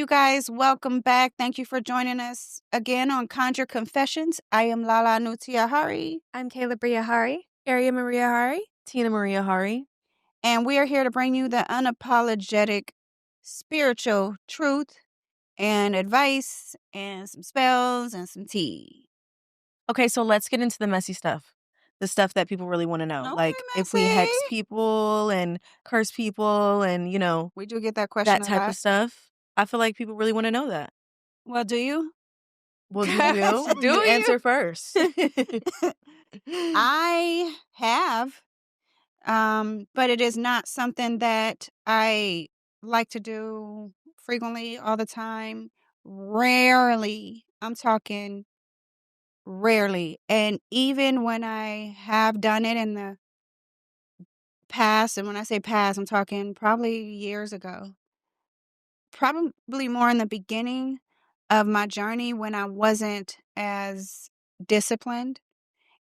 guys. Welcome back. Thank you for joining us again on Conjure Confessions. I am Lala Inuti Ahari. I'm Chaela Bre Ahari. Eria Maria Ahari. Tina Maria Ahari. And we are here to bring you the unapologetic spiritual truth and advice and some spells and some tea. Okay, so let's get into the messy stuff. The stuff that people really want to know. Okay, like if we hex messy. people and curse people and, We do get that question that type of stuff. I feel like people really want to know that. Well, do you? Well, do you? Do you? Answer first. I have, but it is not something that I like to do frequently all the time. Rarely. I'm talking rarely. And even when I have done it in the past, and when I say past, I'm talking probably years ago, probably more in the beginning of my journey when I wasn't as disciplined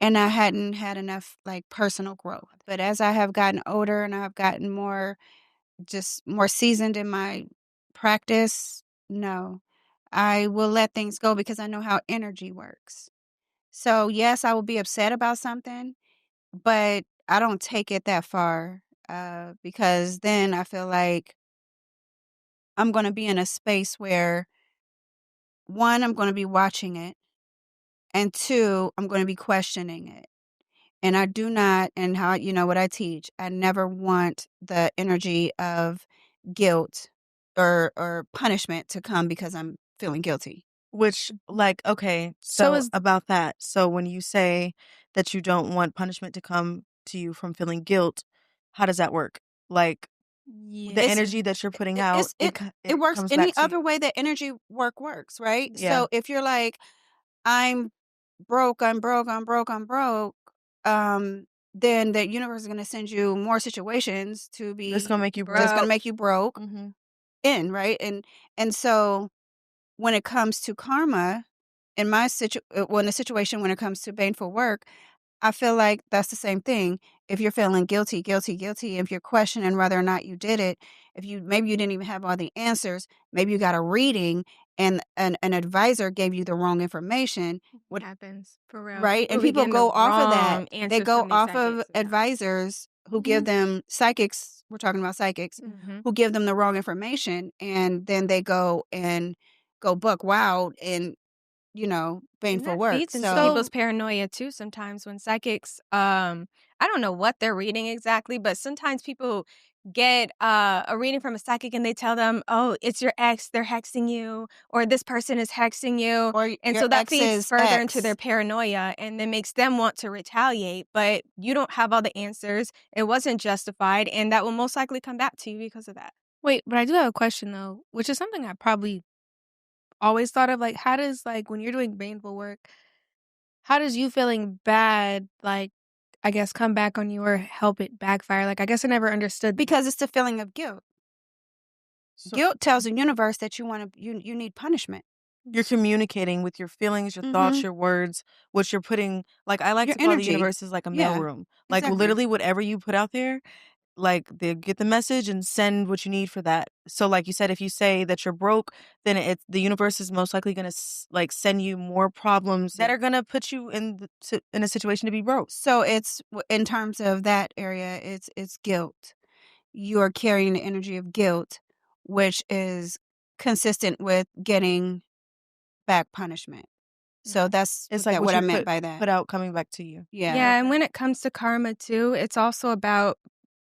and I hadn't had enough like personal growth. But as I have gotten older and I've gotten more seasoned in my practice, no, I will let things go because I know how energy works. So yes, I will be upset about something, but I don't take it that far because then I feel like I'm going to be in a space where, one, I'm going to be watching it, and two, I'm going to be questioning it. And I do not, and how, what I teach, I never want the energy of guilt or punishment to come because I'm feeling guilty. Which, okay, so about that. So when you say that you don't want punishment to come to you from feeling guilt, how does that work? Like, the energy that you're putting out, it works any other way that energy works, right? Yeah. So if you're like, I'm broke, then the universe is going to send you more situations to be That's gonna make you that's going to make you broke Mm-hmm. right? And so when it comes to karma, in my situation when it comes to baneful work, I feel like that's the same thing. If you're feeling guilty, if you're questioning whether or not you did it, maybe you didn't even have all the answers, maybe you got a reading and an advisor gave you the wrong information. What happens for real? Right? And people go off of that. They go off of advisors who give them psychics. We're talking about psychics who give them the wrong information. And then they go buck wild and, baneful work. Feeds into people's paranoia too sometimes when psychics, I don't know what they're reading exactly, but sometimes people get a reading from a psychic and they tell them, oh, it's your ex, they're hexing you, or this person is hexing you. And so that feeds further into their paranoia and then makes them want to retaliate. But you don't have all the answers. It wasn't justified. And that will most likely come back to you because of that. Wait, but I do have a question though, which is something I probably always thought of. Like, how does, when you're doing baneful work, how does you feeling bad, I guess, come back on you or help it backfire? I guess I never understood. Because it's the feeling of guilt. Guilt tells the universe that you need punishment. You're communicating with your feelings, your thoughts, your words, what you're putting. I like your to call energy. the universe as like a mailroom. Exactly. Literally whatever you put out there, they get the message and send what you need for that. So like you said, if you say that you're broke, then the universe is most likely going to send you more problems that are going to put you in a situation to be broke. So it's, in terms of that area, it's guilt. You are carrying the energy of guilt, which is consistent with getting back punishment. So that's what I meant by that. Put out coming back to you. Yeah, and when it comes to karma too, it's also about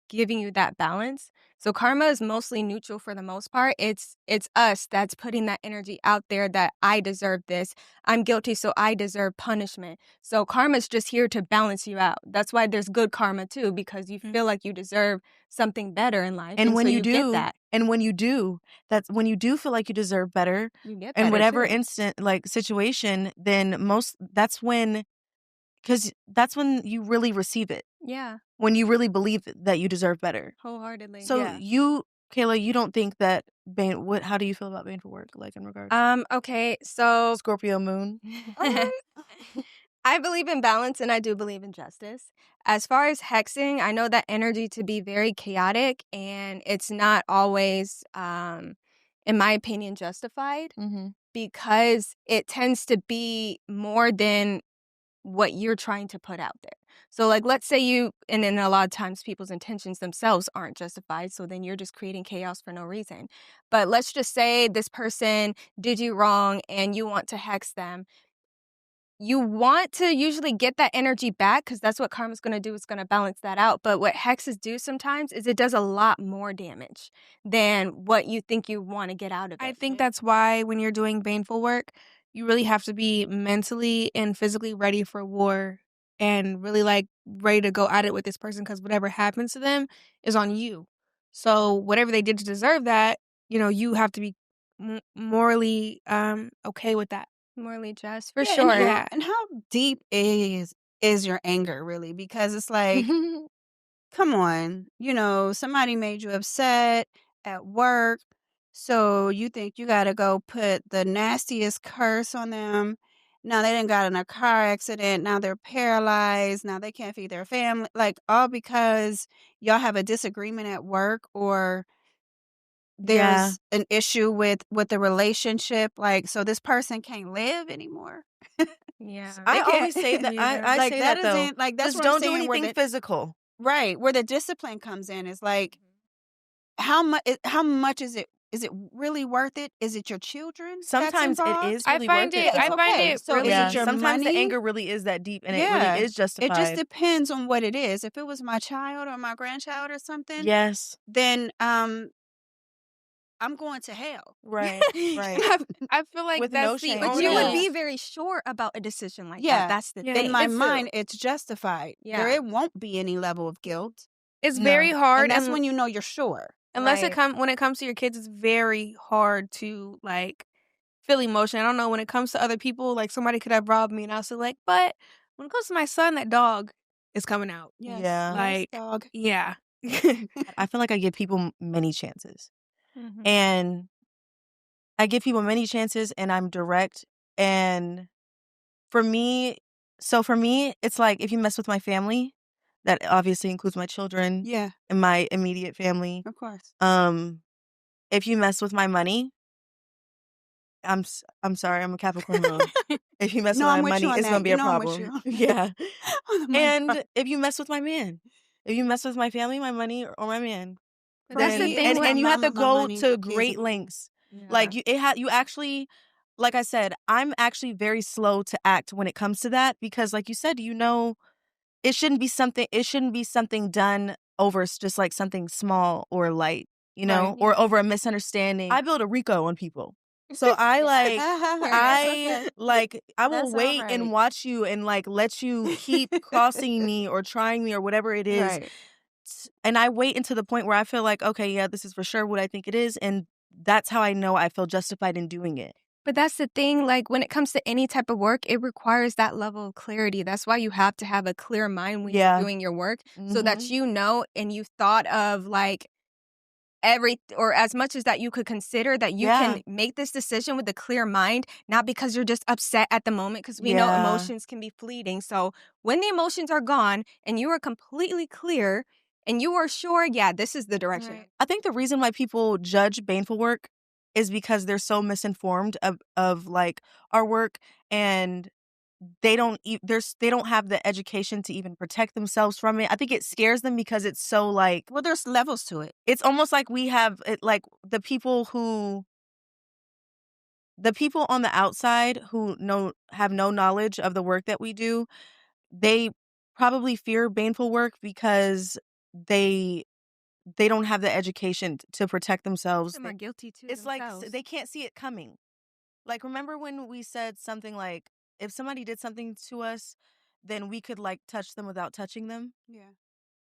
giving you that balance. So karma is mostly neutral for the most part. It's us that's putting that energy out there that I deserve this. I'm guilty, so I deserve punishment. So karma is just here to balance you out. That's why there's good karma too, because you feel like you deserve something better in life. And when so you do get that. And when you do, that's when you do feel like you deserve better, You get in whatever too. instant situation, then that's when you really receive it. Yeah, When you really believe that you deserve better. wholeheartedly. So Chaela, you don't think that how do you feel about baneful work, in regards? Okay, so Scorpio moon. I believe in balance and I do believe in justice. As far as hexing, I know that energy to be very chaotic and it's not always in my opinion, justified Mhm. because it tends to be more than what you're trying to put out there. So, like, let's say and then a lot of times people's intentions themselves aren't justified. So then you're just creating chaos for no reason. But let's just say this person did you wrong and you want to hex them. You want to usually get that energy back because that's what karma's going to do. It's going to balance that out. But what hexes do sometimes is it does a lot more damage than what you think you want to get out of it. I think that's why when you're doing baneful work, you really have to be mentally and physically ready for war and really like ready to go at it with this person because whatever happens to them is on you. So whatever they did to deserve that, you have to be morally okay with that. Morally just, for Yeah, sure. and how deep is your anger really? Because it's like, come on, somebody made you upset at work, so you think you gotta go put the nastiest curse on them. Now they done got in a car accident, now they're paralyzed, now they can't feed their family, like, all because y'all have a disagreement at work or Yeah. there's an issue with the relationship, like, so this person can't live anymore. Yeah. I can't- always say that. I Like, say that that though. isn't like, that's Just what I'm don't do saying, where anything physical. right, where the discipline comes in is like, how much is it really worth it? Is it your children that's Sometimes it involved? is I really find worth it- it. I though. find it So really- is Yeah. it your Sometimes the money? anger really is that deep, and it Yeah. really is justified. It just depends on what it is. If it was my child or my grandchild or something, Yes. then I'm going to hell. Right. Right. I feel like With that's no the shame. But only you would Yeah. be very sure about a decision like Yeah. that. That's the Yeah. thing. In my It's a- mind, it's justified. Yeah. It won't be any level of guilt. It's No. very hard, And that's when you know you're sure. unless Right. when it comes to your kids, it's very hard to like feel emotion. I don't know when it comes to other people, like somebody could have robbed me, and I was like, but when it comes to my son, that dog is coming out. Yes. Yeah. Yes, Like, dog. yeah. I feel like I give people many chances, Mhm. and I give people many chances, and I'm direct. And for me, it's like if you mess with my family, that obviously includes my children Yeah, and my immediate family. of course. If you mess with my money, I'm sorry, I'm a Capricorn moon. If you mess No, with I'm my with you money, on it's gonna that. be You a know I'm with you problem. on Yeah. on the money part. And if you mess with my man, if you mess with my family, my money, or my man, But that's the then thing and, with and you have to mama, my go money, to my kids, great my- lengths. Yeah. Like you actually, like I said, I'm actually very slow to act when it comes to that because, like you said, it shouldn't be something done over just like something small or light, Right. or over a misunderstanding. I build a Rico on people. So I Okay. I will That's all wait and right. watch you and like let you keep crossing me or trying me or whatever it is. Right. And I wait until the point where I feel like, okay, yeah, this is for sure what I think it is. And that's how I know I feel justified in doing it. But that's the thing, like, when it comes to any type of work, it requires that level of clarity. That's why you have to have a clear mind when Yeah. you're doing your work so that Mhm. you know and you've thought of, like, or as much as that you could consider that you Yeah. can make this decision with a clear mind, not because you're just upset at the moment, because we know Yeah. emotions can be fleeting. So when the emotions are gone and you are completely clear and you are sure, yeah, this is the direction. Right. I think the reason why people judge baneful work is because they're so misinformed of like our work, and they don't have the education to even protect themselves from it. I think it scares them because it's so like, Well, there's levels to it. it's almost like we have it, like the people on the outside who have no knowledge of the work that we do, they probably fear baneful work because they don't have the education to protect themselves. Some are guilty too. It's themselves. like they can't see it coming. Like, remember when we said something like, if somebody did something to us, then we could like touch them without touching them? Yeah.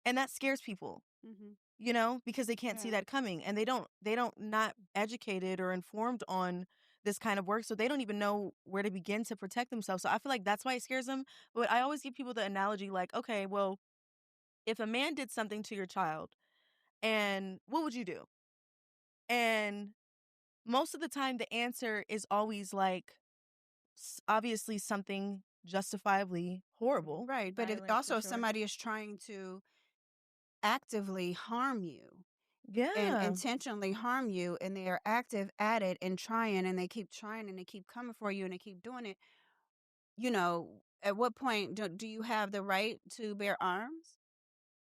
And that scares people, Mm-hmm. because they can't see Yeah. that coming, and they don't not educated or informed on this kind of work, so they don't even know where to begin to protect themselves. So I feel like that's why it scares them. But I always give people the analogy like, okay, well, if a man did something to your child, and what would you do? And most of the time the answer is always like obviously something justifiably horrible. Right. But Violent, also, for if sure. somebody is trying to actively harm you, and Yeah. intentionally harm you, and they are active at it and trying, and they keep trying, and they keep coming for you, and they keep doing it, at what point do you have the right to bear arms?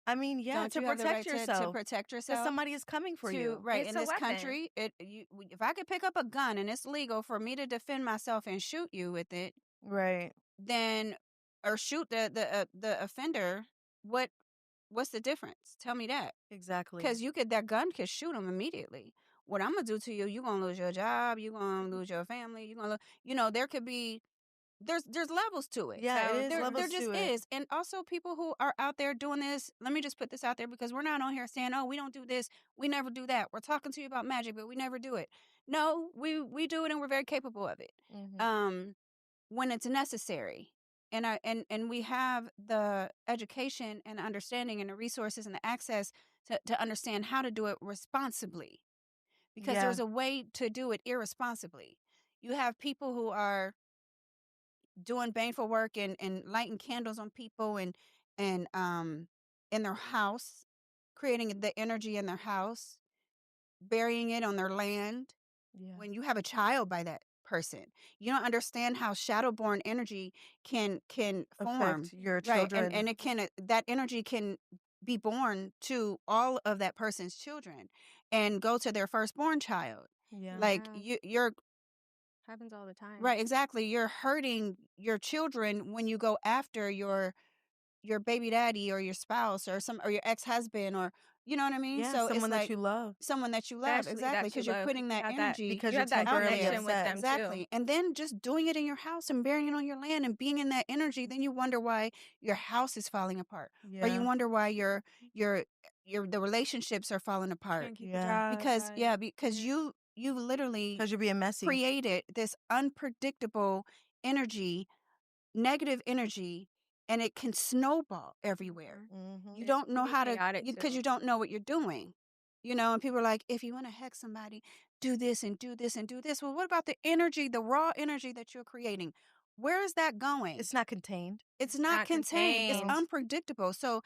I mean, yeah, Don't to you have the protect right to yourself protect because yourself? somebody is coming for you. Right, It's in a this weapon. country, if I could pick up a gun and it's legal for me to defend myself and shoot you with it, Right. then or shoot the offender, what's the difference? Tell me that. Exactly. Because that gun could shoot them immediately. What I'm gonna do to you, you're gonna lose your job, you're gonna lose your family, you're gonna, there could be, there's levels to it. Yeah, it is There levels just to it. is. And also people who are out there doing this, let me just put this out there because we're not on here saying, oh, we don't do this, we never do that. We're talking to you about magic, but we never do it. No, we do it and we're very capable of it. Mhm. When it's necessary. And we have the education and the understanding and the resources and the access to understand how to do it responsibly. Because Yeah. there's a way to do it irresponsibly. You have people who are doing baneful work and lighting candles on people and in their house, creating the energy in their house, burying it on their land. Yeah. When you have a child by that person, you don't understand how shadowborn energy can form, Affect your right? children. And it can, that energy can be born to all of that person's children and go to their firstborn child. Yeah. Like you're Happens all the time. right, exactly. You're hurting your children when you go after your baby daddy or your spouse or your ex-husband, or you know what I mean? Yeah, So it's someone that like you love. someone that you love, Especially exactly, that you because you're love, putting that you have that- energy Because you you're have that out temporarily there. connection with upset. them Exactly. too. And then just doing it in your house and burying it on your land and being in that energy, then you wonder why your house is falling apart. Or you Yeah. wonder why your the relationships are falling apart. Can't keep a Yeah. job, Because like, because you literally Because you're being messy. created this unpredictable energy, negative energy, and it can snowball everywhere. Mhm. You It don't can know be how to, chaotic, because too. you don't know what you're doing. And people are like, if you want to hex somebody, do this and do this and do this. Well, what about the energy, the raw energy that you're creating? Where is that going? It's not contained. It's not contained. It's contained. unpredictable. So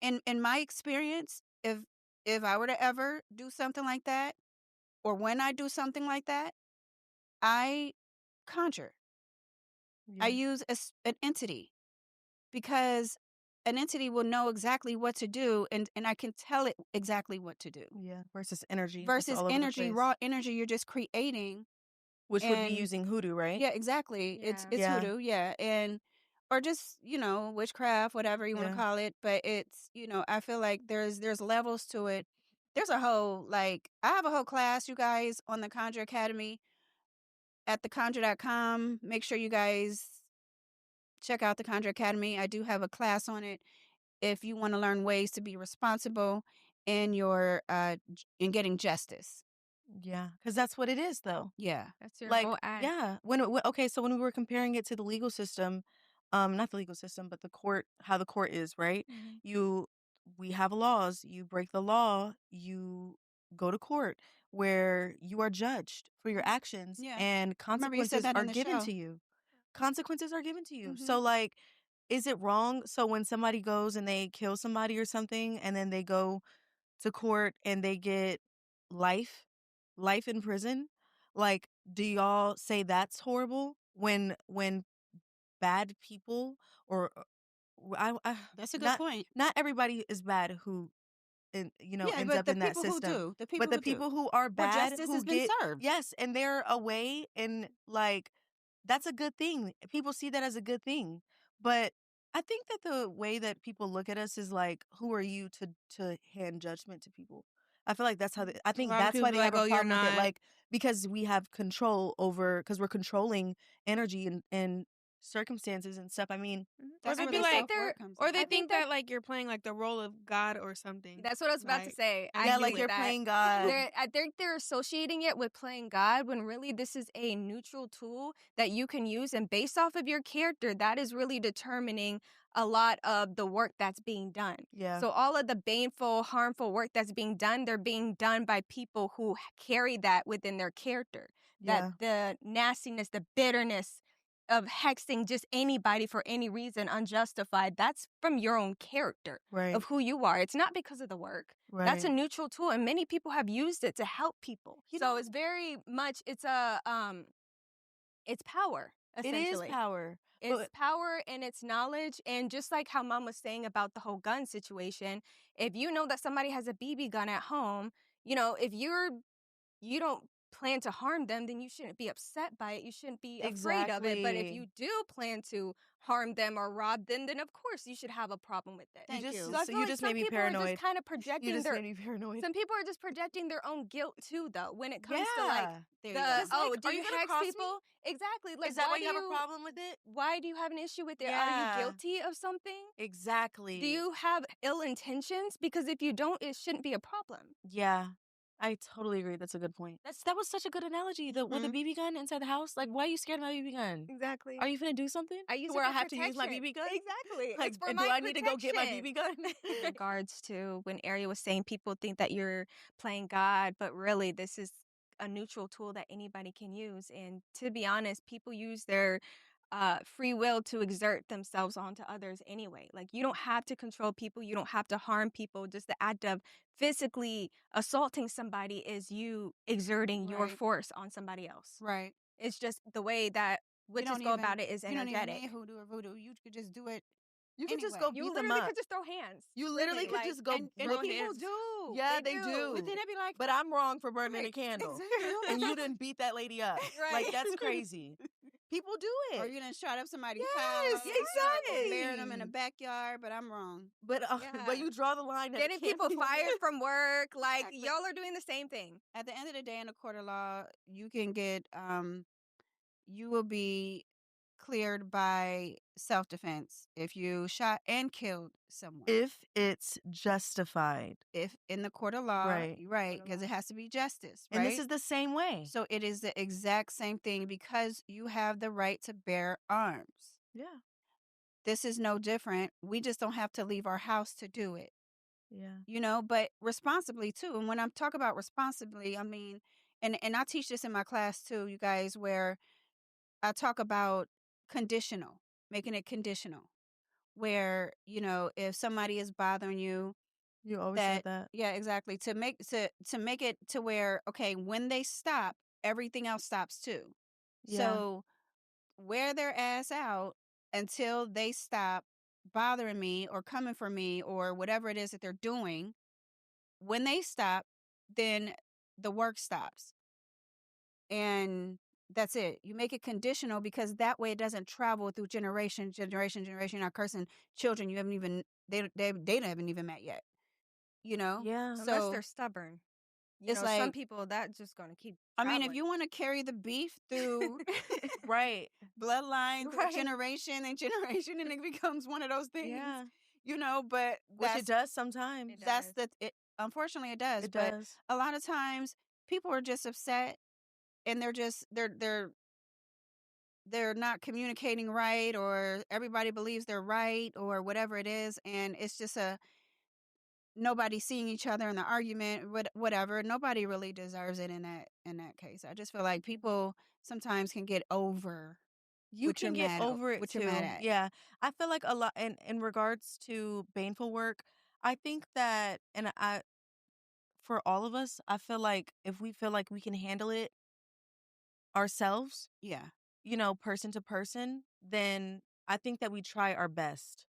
in my experience, if I were to ever do something like that, or when I do something like that, I conjure. Yeah. I use an entity, because an entity will know exactly what to do, and I can tell it exactly what to do. Yeah. Versus energy. That's Versus all over the energy, place. raw energy you're just creating. Which would be And using hoodoo, right? yeah, exactly. It's Yeah. hoodoo, yeah. And or just, witchcraft, whatever you want Yeah. to call it, but it's, I feel like there's levels to it. There's a whole, I have a whole class, you guys, on the Conjure Academy at theconjure.com. Make sure you guys check out the Conjure Academy. I do have a class on it if you want to learn ways to be responsible in your in getting justice. Yeah. Because that's what it is, though. Yeah. That's your Like, whole act. yeah. Okay, so when we were comparing it to the legal system, not the legal system, but the court, how the court is, right? Mhm. We have laws. You break the law, you go to court where you are judged for your actions, Yeah. and remember you said consequences that are in the given show. to you. Consequences are given to you. Mhm. So, like, is it wrong? So when somebody goes and they kill somebody or something, and then they go to court and they get life in prison, like, do y'all say that's horrible when bad people, or That's a good point. not everybody is bad who Yeah, ends but up the in that people who system, do, the people but the who do, people who are where bad, justice who has been get, served. yes, and they're away, and like, that's a good thing. People see that as a good thing. But I think that the way that people look at us is like, who are you to hand judgment to people? I feel like that's how I a think lot of that's people why be they like, have a "Oh, you're problem with it, not." like, because we have control over, because we're controlling energy and circumstances and stuff. I mean, Or That's they where be the like, self-worth comes or in. they I think think that like you're playing like the role of God or something. That's what I was about to Like, say. I yeah, agree like with you're that. playing God. I think they're associating it with playing God when really this is a neutral tool that you can use. And based off of your character, that is really determining a lot of the work that's being done. Yeah. So all of the baneful, harmful work that's being done, they're being done by people who carry that within their character. Yeah. That the nastiness, the bitterness, of hexing just anybody for any reason unjustified, that's from your own character Right. of who you are. It's not because of the work. Right. That's a neutral tool, and many people have used it to help people. So it's very much, it's power, essentially. It is power. It's power and it's knowledge. And just like how Mom was saying about the whole gun situation, if you know that somebody has a BB gun at home, if you don't plan to harm them, then you shouldn't be upset by it. You shouldn't be afraid of it. But if you do plan to harm them or rob them, then of course you should have a problem with it. Thank you. So I feel you like just some made me people paranoid. are just kind of projecting You just made me paranoid. Some people are just projecting their own guilt too, though, when it comes to There you go. do you hex people? Exactly. Like, is that why you have a problem with it? Why do you have an issue with it? Yeah. Are you guilty of something? Exactly. Do you have ill intentions? Because if you don't, it shouldn't be a problem. Yeah. I totally agree. That's a good point. That was such a good analogy. With the BB gun inside the house, like, why are you scared of my BB gun? Exactly. Are you finna do something? I use where it I for have to use my BB gun? Exactly. Like, It's for and my do I need to go get my BB gun? In regards to when Eria was saying people think that you're playing God, but really this is a neutral tool that anybody can use. And to be honest, people use their free will to exert themselves onto others anyway. Like, you don't have to control people. You don't have to harm people. Just the act of physically assaulting somebody is you exerting your force on somebody else. Right. It's just the way that witches go about it is energetic. You don't even need hoodoo or voodoo. You could just do it. You could just anyway. go You beat them literally up. could just throw hands. You literally could just go and throw people hands. do. Yeah, they do. But then they'd be like, but I'm wrong for burning a candle. Exactly. And you didn't beat that lady up. Right. Like, that's crazy. People do it. Or you done shot up somebody's Yes, house. exactly. Burying them in the backyard, but I'm wrong. But you draw the line at getting people fired from work. Like, y'all are doing the same thing. At the end of the day, in a court of law, you can get, you will be cleared by self-defense if you shot and killed someone. If it's justified. If in the court of law, right, because it has to be justice, right? And this is the same way. So it is the exact same thing because you have the right to bear arms. Yeah. This is no different. We just don't have to leave our house to do it. Yeah. But responsibly too. And when I'm talking about responsibly, I mean, and I teach this in my class too, you guys, where I talk about conditional, making it conditional, where, if somebody is bothering you, you always said that. Yeah, exactly. To make it to where, okay, when they stop, everything else stops too. Yeah. So wear their ass out until they stop bothering me or coming for me or whatever it is that they're doing. When they stop, then the work stops. And that's it. You make it conditional because that way it doesn't travel through generation. You're not cursing children you haven't even, they haven't even met yet. Yeah. So, unless they're stubborn. It's like some people that's just going to keep traveling. I mean, if you want to carry the beef through right bloodline through generation and generation, and it becomes one of those things. Yeah. But which it does sometimes. Unfortunately it does. It but does. A lot of times people are just upset and they're not communicating right, or everybody believes they're right, or whatever it is, and it's just nobody seeing each other in the argument, whatever. Nobody really deserves it in that case. I just feel like people sometimes can get over. You can get over it what too. You're mad at. Yeah, I feel like a lot in regards to baneful work. I think that, for all of us, I feel like if we feel like we can handle it ourselves, person to person, then I think that we try our best.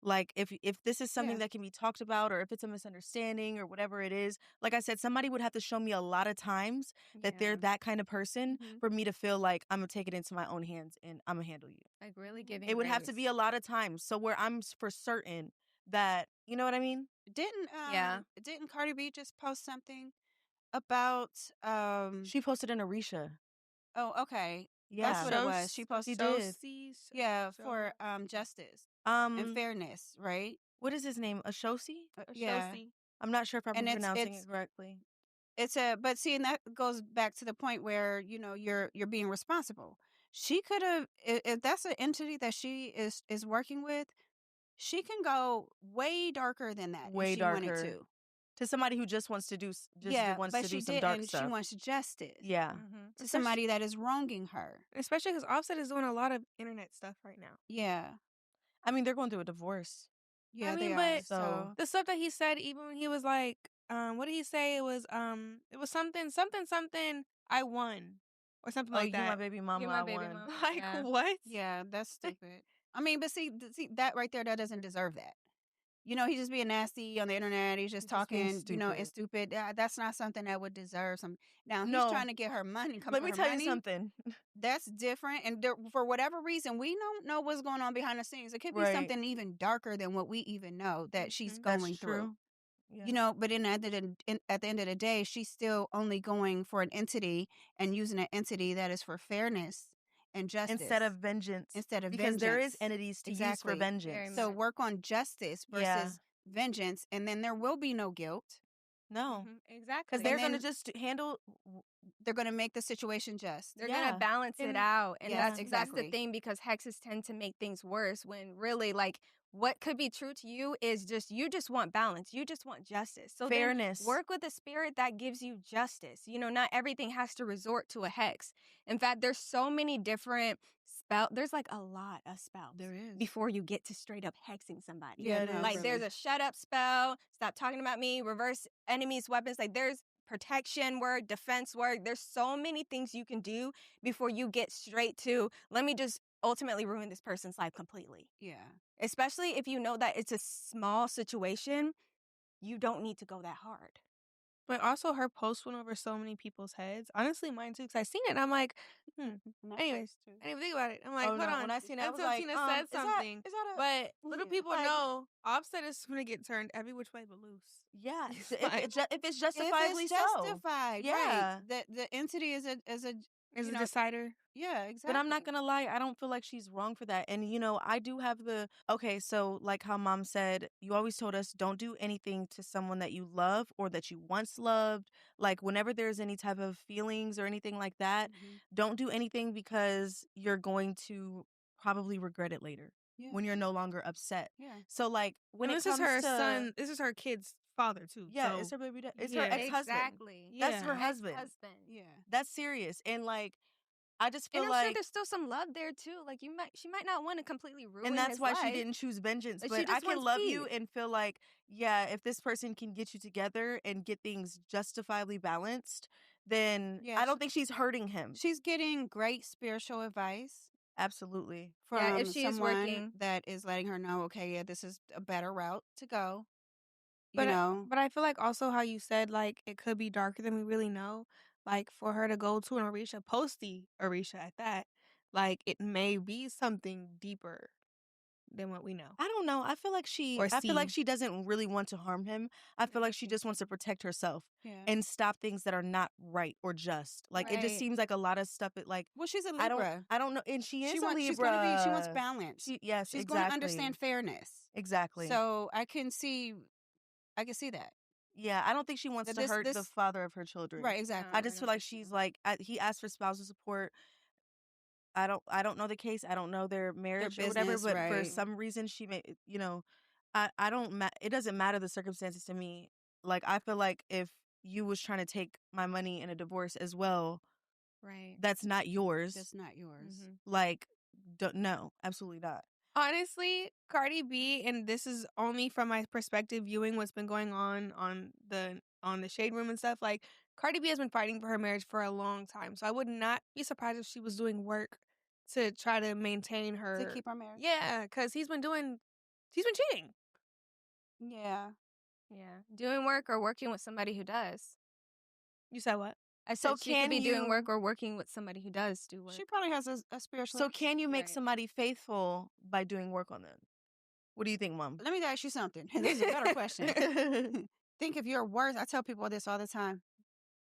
Like, if this is something that can be talked about, or if it's a misunderstanding or whatever it is, like I said, somebody would have to show me a lot of times that they're that kind of person for me to feel like I'm going to take it into my own hands and I'm going to handle you. Like, really giving it would have to be a lot of times. So where I'm for certain that, you know what I mean? Didn't Cardi B just post something about she posted an Arisha. Oh, okay. Yeah. That's what it was. She posted for justice and fairness, right? What is his name? Ashosi? Yeah. I'm not sure if I'm pronouncing it correctly. But see, and that goes back to the point where, you're being responsible. She could have, if that's an entity that she is working with, she can go way darker than that. Way if she darker. wanted to. To somebody who just wants to do wants but to she do some dark didn't. stuff. She wants justice. Yeah. To somebody that is wronging her. Especially because Offset is doing a lot of internet stuff right now. Yeah. I mean, they're going through a divorce. Yeah, I mean, they but are. So the stuff that he said, even when he was like, what did he say? It was something I won or something like you that. my baby mama, You my I baby won. mama. Like Yeah. what? yeah, that's stupid. I mean, but see that right there, that doesn't deserve that. You know, he's just being nasty on the internet. He's just He's just being talking, you know, it's stupid. That's not something that would deserve some. Now, he's No. trying to get her money. Let me tell you something. That's different. And for whatever reason, we don't know what's going on behind the scenes. It could be Right. something even darker than what we even know that she's Mhm. going through. True. Yeah. You know, but at the end of the day, she's still only going for an entity and using an entity that is for fairness and justice. Instead of vengeance. Because there is entities to use for Exactly. vengeance. Very So much. work on justice versus vengeance, and then there will be no guilt. No. Exactly. Because they're And going to then- just handle. They're going to make the situation just. They're Yeah. gonna balance it And- out, and Yes, that's the exactly. thing, because hexes tend to make things worse. When really, like, what could be true to you is just you just want balance, you just want justice. So Fairness. Then work with a spirit that gives you justice. You know, not everything has to resort to a hex. In fact, there's so many different spells. There's like a lot of spells. There is. Before you get to straight up hexing somebody. Yeah, no, like really. there's a shut up spell, stop talking about me, reverse enemies weapons. Like there's protection work, defense work. There's so many things you can do before you get straight to, let me just ultimately ruin this person's life completely. Yeah. Especially if you know that it's a small situation, you don't need to go that hard. But also, her post went over so many people's heads. Honestly, mine too, because I seen it and I'm like, Anyways, I didn't even think about it. I'm like, hold on. When I seen it, I was Until like, Tina said something. Is that a... But little people like- know Offset is going to get turned every which way but loose. Yeah. It's if, like- if it's justifiably If it's justified, Yeah. right. The entity is a Is you a know, decider. yeah, exactly. But I'm not going to lie. I don't feel like she's wrong for that. And, you know, I do have so like how mom said, you always told us don't do anything to someone that you love or that you once loved. Like whenever there's any type of feelings or anything like that, don't do anything because you're going to probably regret it later when you're no longer upset. Yeah. So like when And it this comes is her to son. This is her kid's father too. Yeah, so, it's her baby dad. It's yeah. her ex-husband. Exactly. That's her Yeah. husband. Husband. Yeah. That's serious. And like I just feel And I'm like sure there's still some love there too. Like she might not want to completely ruin and that's his why life. she didn't choose vengeance. But she But I just can wants love you peace. and feel like, yeah, if this person can get you together and get things justifiably balanced, then Yeah, I don't think she's hurting him. She's getting great spiritual advice Absolutely. from Yeah, if she is someone working. that is letting her know, okay, yeah, this is a better route to go. But, You know, but I feel like also how you said, like, it could be darker than we really know. Like, for her to go to an Orisha, posty Orisha at that, like, it may be something deeper than what we know. I don't know. I feel like Or see. she doesn't really want to harm him. I feel like she just wants to protect herself yeah. and stop things that are not right or just. Like it just Right. seems like a lot of stuff. Well, she's a Libra. I don't know. And she is a Libra. She's going to be. She wants balance. Yes, She's exactly. going to understand fairness. Exactly. So I can see that. Yeah, I don't think she wants to hurt the father of her children. Right. Exactly. I just feel like she's like he asked for spousal support. I don't know the case. I don't know their marriage or whatever, business, but for right. some reason she may, you know, I don't it doesn't matter the circumstances to me. Like I feel like if you was trying to take my money in a divorce as well, Right. that's not yours. That's not yours. Like no, absolutely not. Honestly, Cardi B, and this is only from my perspective, viewing what's been going on the Shade Room and stuff. Like Cardi B has been fighting for her marriage for a long time, so I would not be surprised if she was doing work to try to maintain her To keep her marriage. Yeah, because he's been cheating. Yeah. Yeah. Doing work or working with somebody who does. You said what? I said So she could can be doing you- work or working with somebody who does do work. She probably has a spiritual. So can you make Right. somebody faithful by doing work on them? What do you think, Mom? Let me ask you something. This is a better question. Think of your worst. I tell people this all the time.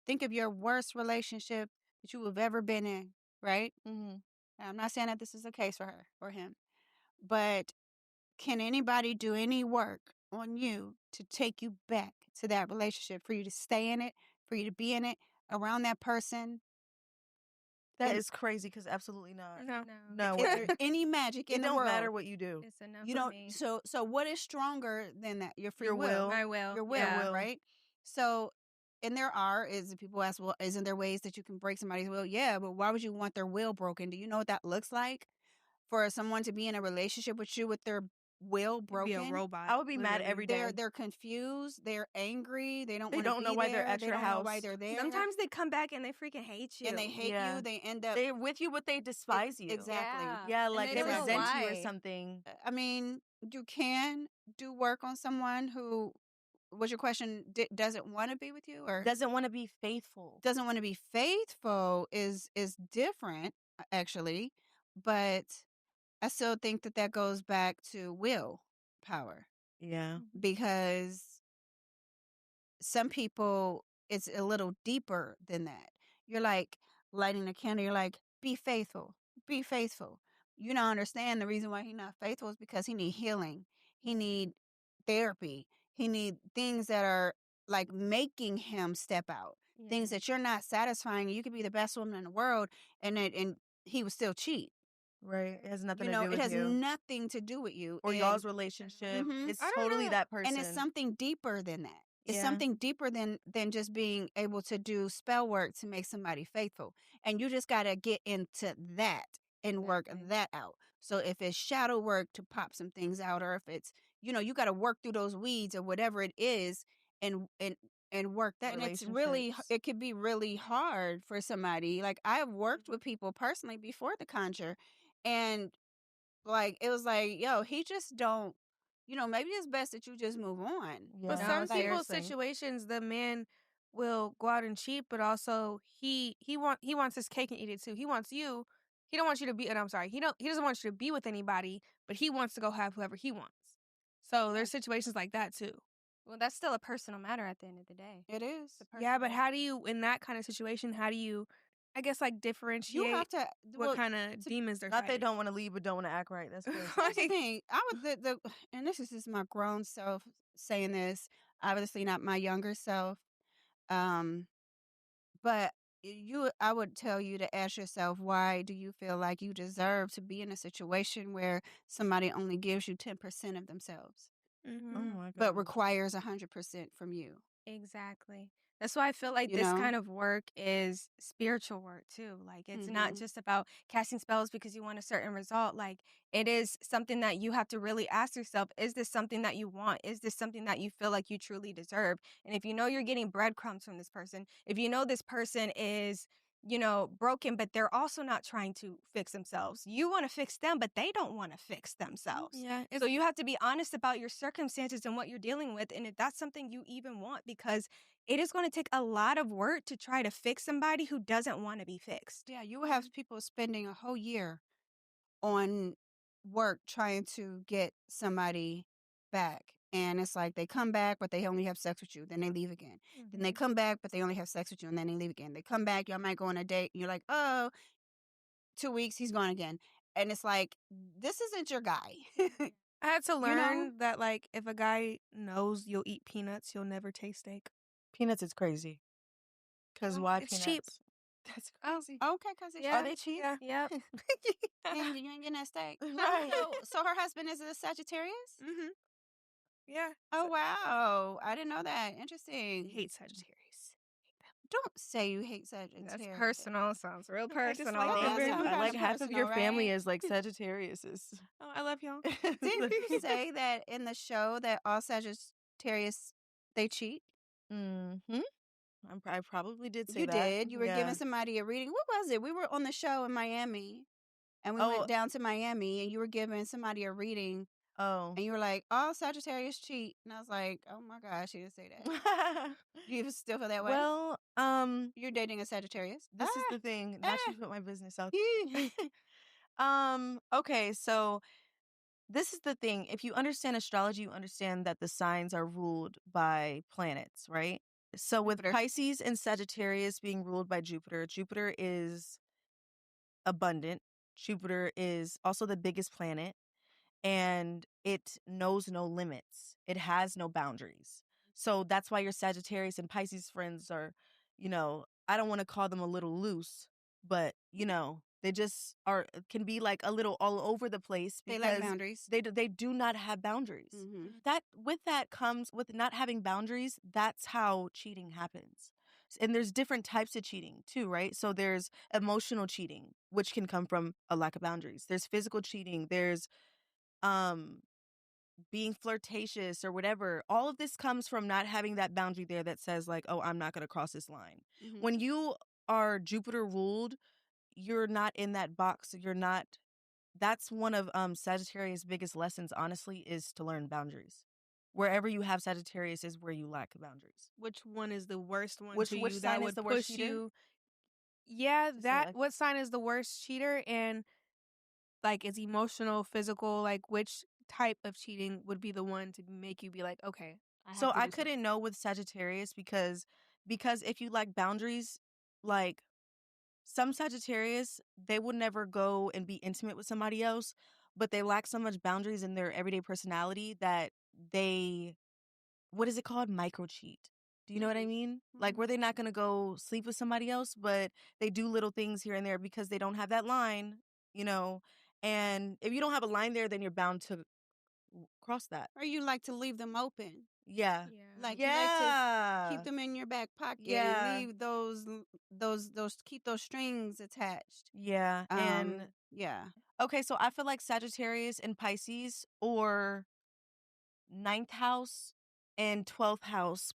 Think of your worst relationship that you have ever been in, right? Mm-hmm. I'm not saying that this is the case for her or him, but can anybody do any work on you to take you back to that relationship, for you to stay in it, for you to be in it, around that person? That is crazy because absolutely not. No Is way. there any magic It in the don't world? matter what you do. It's enough You for don't. me. So what is stronger than that? Your free Your will. My will. Your will, Yeah. right? So, and people ask, well, isn't there ways that you can break somebody's will? Yeah, but why would you want their will broken? Do you know what that looks like? For someone to be in a relationship with you with their will You'd be a broken? robot. I would be mad literally. every day. They're confused. They're angry. They don't They want to don't know be why they're there. at They your don't know why house. they're there. Sometimes they come back and they freaking hate you. And they hate Yeah. you. They end up. They're with you, but they despise you. Exactly. Yeah, And like they they don't know resent you or why. something. I mean, you can do work on someone who, was your question, doesn't want to be with you, or Doesn't want to be faithful. doesn't want to be faithful is different, actually. But I still think that goes back to willpower, Yeah. because some people, it's a little deeper than that. You're like lighting a candle. You're like, be faithful, be faithful. You don't understand the reason why he's not faithful is because he need healing. He need therapy. He need things that are like making him step out. Things that you're not satisfying. You could be the best woman in the world, and he would still cheat. Right. It has nothing You to know, do it with has you. nothing to do with you. Or y'all's relationship. Mhm. It's I don't totally know. that person. And it's something deeper than that. It's Yeah. something deeper than just being able to do spell work to make somebody faithful. And you just got to get into that and work that out. So if it's shadow work to pop some things out, or if it's, you got to work through those weeds or whatever it is, and work that. And it's really, Relationships. it could be really hard for somebody. Like, I've worked with people personally before the Conjure, and like, it was like, yo, he just don't, maybe it's best that you just move on. Yeah. But No, some people's seriously. situations, the man will go out and cheat, but also he wants his cake and eat it too. He wants you. He don't want you to be. And I'm sorry. He doesn't want you to be with anybody, but he wants to go have whoever he wants. So there's situations like that too. Well, that's still a personal matter at the end of the day. It is. Yeah, but how do you, in that kind of situation, how do you, I guess, like, differentiate You have to. what kind of demons they're Not they fighting? don't want to leave, but don't want to act right. That's crazy. Here's the thing. I would and this is just my grown self saying this. Obviously, not my younger self. But I would tell you to ask yourself, why do you feel like you deserve to be in a situation where somebody only gives you 10% of themselves, Mhm. Oh my god. but requires 100% from you? Exactly. That's why I feel like You this know? kind of work is spiritual work too. Like, it's not Mhm. just about casting spells because you want a certain result. Like, it is something that you have to really ask yourself, is this something that you want? Is this something that you feel like you truly deserve? And if you know you're getting breadcrumbs from this person, if you know this person is, broken, but they're also not trying to fix themselves. You want to fix them, but they don't want to fix themselves. Yeah. So you have to be honest about your circumstances and what you're dealing with, and if that's something you even want, because it is going to take a lot of work to try to fix somebody who doesn't want to be fixed. Yeah, you will have people spending a whole year on work trying to get somebody back. And it's like they come back, but they only have sex with you. Then they leave again. Then they come back, but they only have sex with you. And then they leave again. They come back, y'all might go on a date. And you're like, oh, 2 weeks, he's gone again. And it's like, this isn't your guy. I had to know? learn that, like, if a guy knows you'll eat peanuts, you'll never taste steak. Peanuts is crazy. Because Well, why it's peanuts? cheap. That's crazy. Okay, because it's Are they cheap? Yeah. Yep. and you ain't getting that steak. Right. So her husband is a Sagittarius? Mm-hmm. Yeah. Oh, wow. I didn't know that. I Interesting. hate Sagittarius. Don't say you hate Sagittarius. That's personal. Sounds real I just personal. like them very much. I like half of Personal, your family right? is like Sagittariuses. Oh, I love y'all. Didn't you say that in the show that all Sagittarius, they cheat? Mm-hmm. I probably did say You that. did. You were Yeah. giving somebody a reading. What was it? We were on the show in Miami, and we Oh. went down to Miami, and you were giving somebody a reading, Oh. and you were like, all Sagittarius cheat. And I was like, oh my gosh, you didn't say that. Do you still feel that way? Well, You're dating a Sagittarius? this is the thing. Not ah. to put my business out. Yeah. Okay, so this is the thing. If you understand astrology, you understand that the signs are ruled by planets, right? So with Jupiter. Pisces and Sagittarius being ruled by Jupiter, Jupiter is abundant. Jupiter is also the biggest planet, and it knows no limits. It has no boundaries. So that's why your Sagittarius and Pisces friends are, I don't want to call them a little loose, but, They just can be like a little all over the place They because lack boundaries. they do not have boundaries. Mm-hmm. That comes with not having boundaries. That's how cheating happens. And there's different types of cheating too, right? So there's emotional cheating, which can come from a lack of boundaries. There's physical cheating. There's being flirtatious or whatever. All of this comes from not having that boundary there that says like, oh, I'm not going to cross this line. Mm-hmm. When you are Jupiter ruled, you're not in that box. You're not. That's one of Sagittarius' biggest lessons, honestly, is to learn boundaries. Wherever you have Sagittarius is where you lack boundaries. Which one is the worst one Which to you sign that is would the worst push cheater? you? Yeah, Just say that like- what sign is the worst cheater, and like it's emotional, physical, like which type of cheating would be the one to make you be like, okay, So I couldn't know with Sagittarius because if you like boundaries, like some Sagittarius, they would never go and be intimate with somebody else, but they lack so much boundaries in their everyday personality that they, what is it called? Micro cheat. Do you know what I mean? Like where they're not going to go sleep with somebody else, but they do little things here and there because they don't have that line, you know? And if you don't have a line there, then you're bound to cross that. Or you like to leave them open. Yeah. Like you like to keep them in your back pocket and leave keep those strings attached. Yeah. And yeah. Okay, so I feel like Sagittarius and Pisces or 9th house and 12th house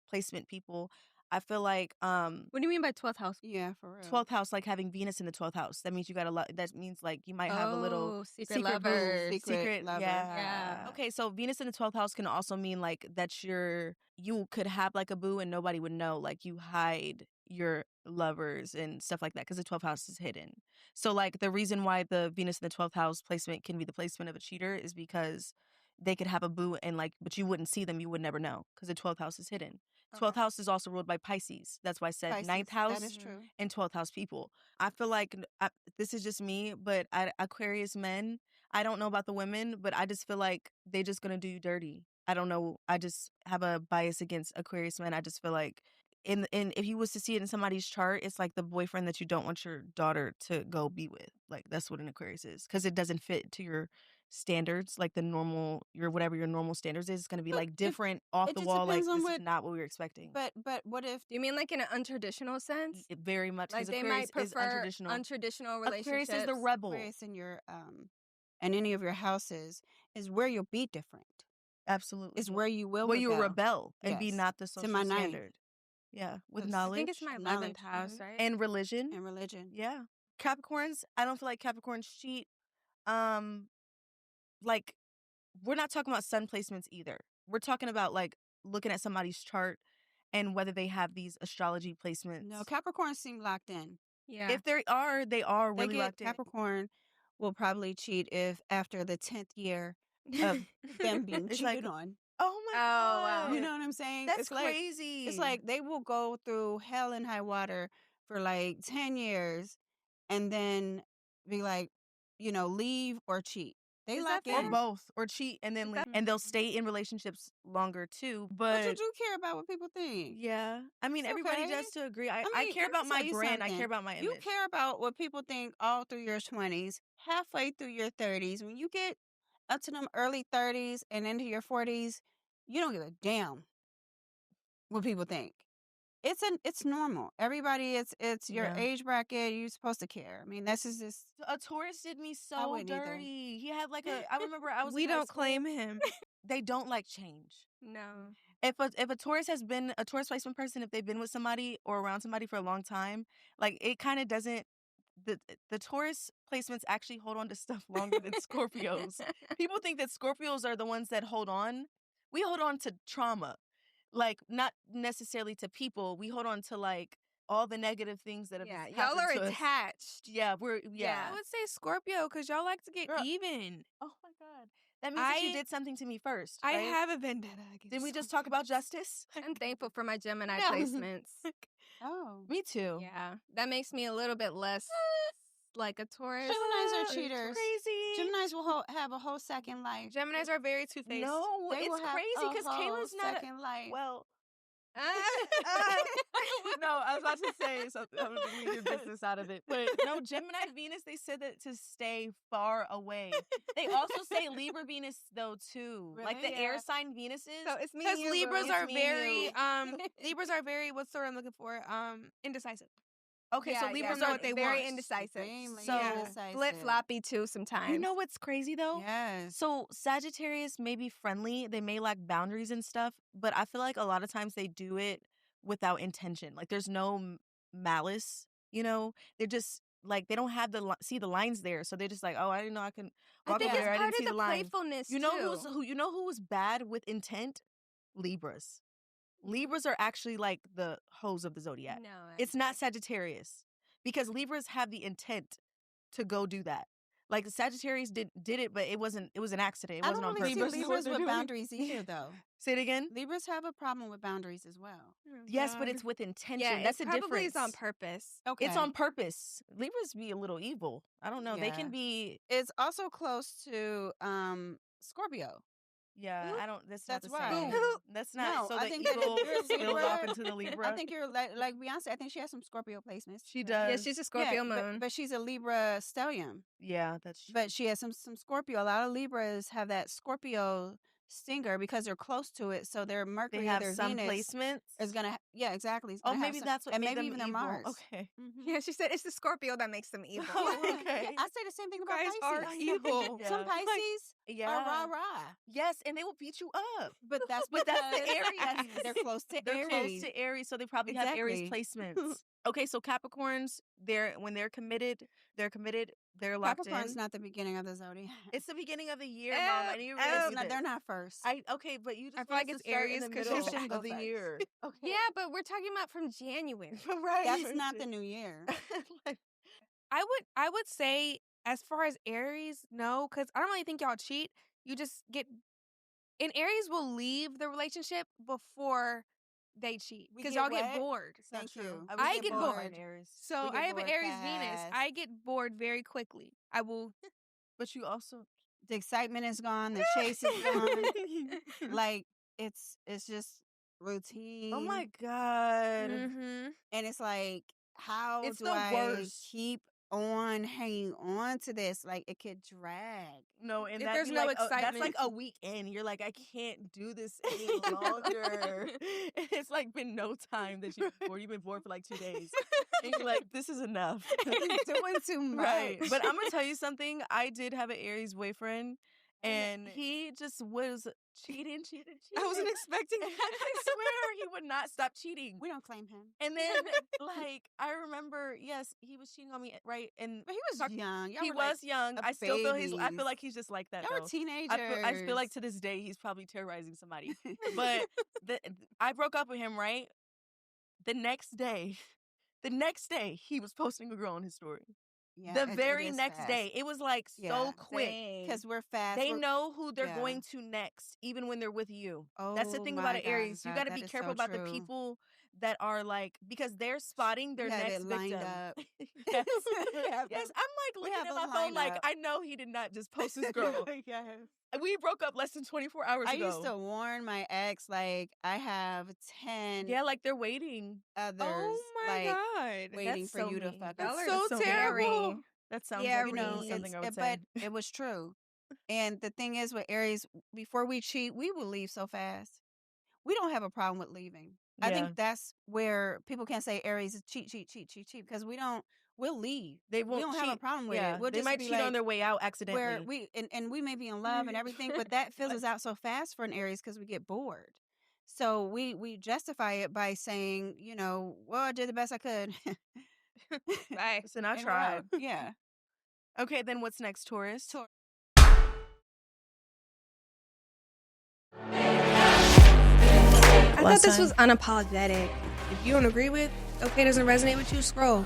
placement people, I feel like What do you mean by 12th house? Yeah, for real. 12th house, like having Venus in the 12th house. That means you got a lot. That means like you might have a little secret lover. boo, secret lover. Yeah. Okay, so Venus in the 12th house can also mean like that you could have like a boo and nobody would know. Like you hide your lovers and stuff like that because the 12th house is hidden. So like the reason why the Venus in the 12th house placement can be the placement of a cheater is because they could have a boo and like, but you wouldn't see them. You would never know because the 12th house is hidden. 12th house is also ruled by Pisces. That's why I said Pisces, 9th house that is true. and 12th house people. I feel like this is just me, but Aquarius men, I don't know about the women, but I just feel like they just going to do you dirty. I don't know. I just have a bias against Aquarius men. I just feel like in if you was to see it in somebody's chart, it's like the boyfriend that you don't want your daughter to go be with. Like that's what an Aquarius is because it doesn't fit to your standards, like the normal whatever your normal standards is. It's going to be like different off the wall. Like this is not what we were expecting. But what if? Do you mean like in an untraditional sense? Very much. Like they Aquarius might prefer is untraditional relationships. Aquarius is the rebel. Aquarius in your and any of your houses is where you'll be different. Absolutely. Is where you will rebel and be not the social standard. Yeah, with knowledge. I think it's my 11th house, right? And religion. Yeah. Capricorns, I don't feel like Capricorns cheat. Like, we're not talking about sun placements either. We're talking about, like, looking at somebody's chart and whether they have these astrology placements. No, Capricorns seem locked in. Yeah. If they are really locked in. Capricorn will probably cheat if after the 10th year of them being cheated on. Oh my God. Wow. You know what I'm saying? That's crazy. It's like they will go through hell and high water for like 10 years and then be like, leave or cheat. They lock in. Or both. Or cheat and then leave. And they'll stay in relationships longer too. But you do care about what people think. Yeah. I mean, It's everybody okay. does to agree. I care about my brand. I care about my image. You care about what people think all through your 20s, halfway through your 30s. When you get up to them early 30s and into your 40s, you don't give a damn what people think. It's normal. Everybody, it's your age bracket. You're supposed to care. I mean, this is just a Taurus did me so dirty. He had like I remember I was. We don't claim him. They don't like change. No. If a Taurus has been a Taurus placement person, if they've been with somebody or around somebody for a long time, like it kind of doesn't. The Taurus placements actually hold on to stuff longer than Scorpios. People think that Scorpios are the ones that hold on. We hold on to trauma, like not necessarily to people. We hold on to like all the negative things that have happened y'all are to attached. us. Yeah, I would say Scorpio because y'all like to get even. Oh my God, that means that you did something to me first. I right? have a vendetta against. Did we just talk about justice? I'm thankful for my Gemini placements. Oh, me too. Yeah, that makes me a little bit less like a Taurus. Geminis are cheaters. Crazy. Geminis will have a whole second life. Geminis are very two-faced. No, it's crazy because Kayla's not second life. Well, No, I was about to say something. I'm going to leave your business out of it. But no, Gemini Venus, they said that to stay far away. They also say Libra Venus, though, too. Really? Like the air sign Venuses. So it's me Because and you, Libras boo. are It's me and very you. Libras are very, what's the word I'm looking for? Indecisive. Okay, so Yeah, Libras know are what they very want. indecisive. Extremely So, indecisive. Flip-floppy too sometimes. You know what's crazy, though? Yes. So Sagittarius may be friendly. They may lack boundaries and stuff. But I feel like a lot of times they do it without intention. Like there's no malice, you know? They're just... like they don't have see the lines there, so they're just like, oh, I didn't know I can I walk think over it's there. I part didn't see of the the line. playfulness You know too. You know who's bad with intent? Libras. Libras are actually like the hoes of the zodiac. No, It's not Sagittarius, because Libras have the intent to go do that. Like the Sagittarius did it, but it was an accident. It I wasn't don't on really purpose. see Libras with boundaries either, though. Say it again. Libras have a problem with boundaries as well. Yes, but it's with intention. Yeah, That's it the probably difference. is on purpose. Okay. It's on purpose. Libras be a little evil. I don't know. They Yeah. can be... It's also close to Scorpio. Yeah, I don't... That's not That's the why. same. That's not... No, so I the think that evil if you're a spills Libra, off into the Libra. I think you're like Beyonce. I think she has some Scorpio placements. She does. Yeah, she's a Scorpio Yeah, moon. but she's a Libra stellium. Yeah, that's true. But she has some Scorpio. A lot of Libras have that Scorpio stinger because they're close to it. So their Mercury, They have their some Venus placements. is gonna. Yeah, exactly. It's Oh, gonna have maybe some- that's what and made maybe them even their evil. Mars. Okay. Mhm. Yeah, she said it's the Scorpio that makes them evil. Oh, okay. I say the same thing about guys Pisces. are evil. Yeah. Some Pisces Yeah. are rah rah, Yes, and they will beat you up. but that's But that's the because Aries. they're close to They're Aries. close to Aries, so they probably have Aries Exactly. placements. Okay, so Capricorns, when they're committed, they're locked Capricorn's in. not the beginning of the zodiac. It's the beginning of the year, Mom. I need you to realize It's not- they're not first. Okay, but you just I feel want like us it's to start Aries in the 'cause middle she shouldn't go of the first. year. Okay. Yeah, but we're talking about from January. Right. That's not the new year. Like, I would say as far as Aries, no, because I don't really think y'all cheat. You just get... And Aries will leave the relationship before they cheat We because get y'all get what? bored. It's not true. I get bored. Aries. So We get I have an bored Aries Venus. fast. I get bored very quickly. I will... But you also... The excitement is gone. The chase is gone. Like it's just routine. Oh my God. Mm-hmm. And it's like, how It's do the I worst. keep on hanging on to this? Like it could drag. No, and If that'd there's be no like that's like excitement. a week in. You're like, I can't do this any longer. And it's like been no time that you've been bored. You've been bored for like 2 days. And you're like, this is enough. Doing too much. Right. But I'm gonna tell you something. I did have an Aries boyfriend, and he just was cheating. I wasn't expecting I swear he would not stop cheating. We don't claim him. And then, like, I remember, yes, he was cheating on me, right? And But he was young. Y'all he were like was young. I still feel I babies. feel like he's just like that. Y'all were Though. teenagers. I feel like to this day he's probably terrorizing somebody. But I broke up with him, right? The next day he was posting a girl on his story. Yeah, The very next day. It was like so quick. Because we're fast. They We're- know who they're yeah. going to next, even when they're with you. Oh, That's the thing my about an Aries. You God, got to that be is careful so about the true. people that are like, because they're spotting their We have next it lined victim. up. Yes. have Yes, it- I'm we like looking have at a my phone like, lineup. I know he did not just post his girl. Yes. We broke up less than 24 hours I ago. used to warn my ex, like, I have 10 Yeah, like they're waiting. others. Oh my like, God. waiting That's for so you to mean. fuck That's up. so mean. terrible. That sounds Yeah, like You know, something I would say. but it was true. And the thing is with Aries, before we cheat, we will leave so fast. We don't have a problem with leaving. I Yeah. think that's where people can't say Aries is cheat because we'll leave. They We won't don't cheat. have a problem with Yeah, it. We'll they just might be cheat like, on their way out accidentally. where we and we may be in love and everything, but that fizzles out so fast for an Aries because we get bored. So we justify it by saying, well, I did the best I could. Bye. Listen, I And we're tried. out. Yeah. Okay, then what's next, Taurus? I thought this was unapologetic. If you don't agree with, okay, doesn't resonate with you, scroll.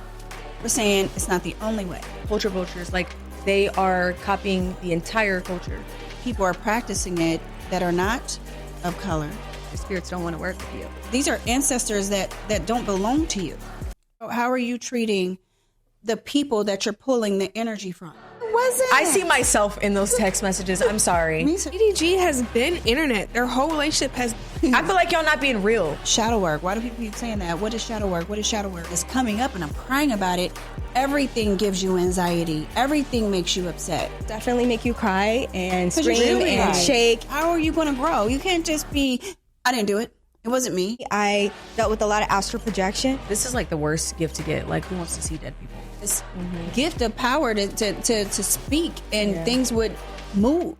We're saying it's not the only way. Culture vultures, like they are copying the entire culture. People are practicing it that are not of color. The spirits don't want to work with you. These are ancestors that don't belong to you. How are you treating the people that you're pulling the energy from? wasn't. I see myself in those text messages. I'm sorry. EDG has been internet. Their whole relationship has. I feel like y'all not being real. Shadow work. Why do people keep saying that? What is shadow work? What is shadow work? It's coming up and I'm crying about it. Everything gives you anxiety. Everything makes you upset. Definitely make you cry and 'Cause you scream really and right. shake. How are you going to grow? You can't just be, I didn't do it. It wasn't me. I dealt with a lot of astral projection. This is like the worst gift to get. Like, who wants to see dead people? This gift of power to speak and things would move.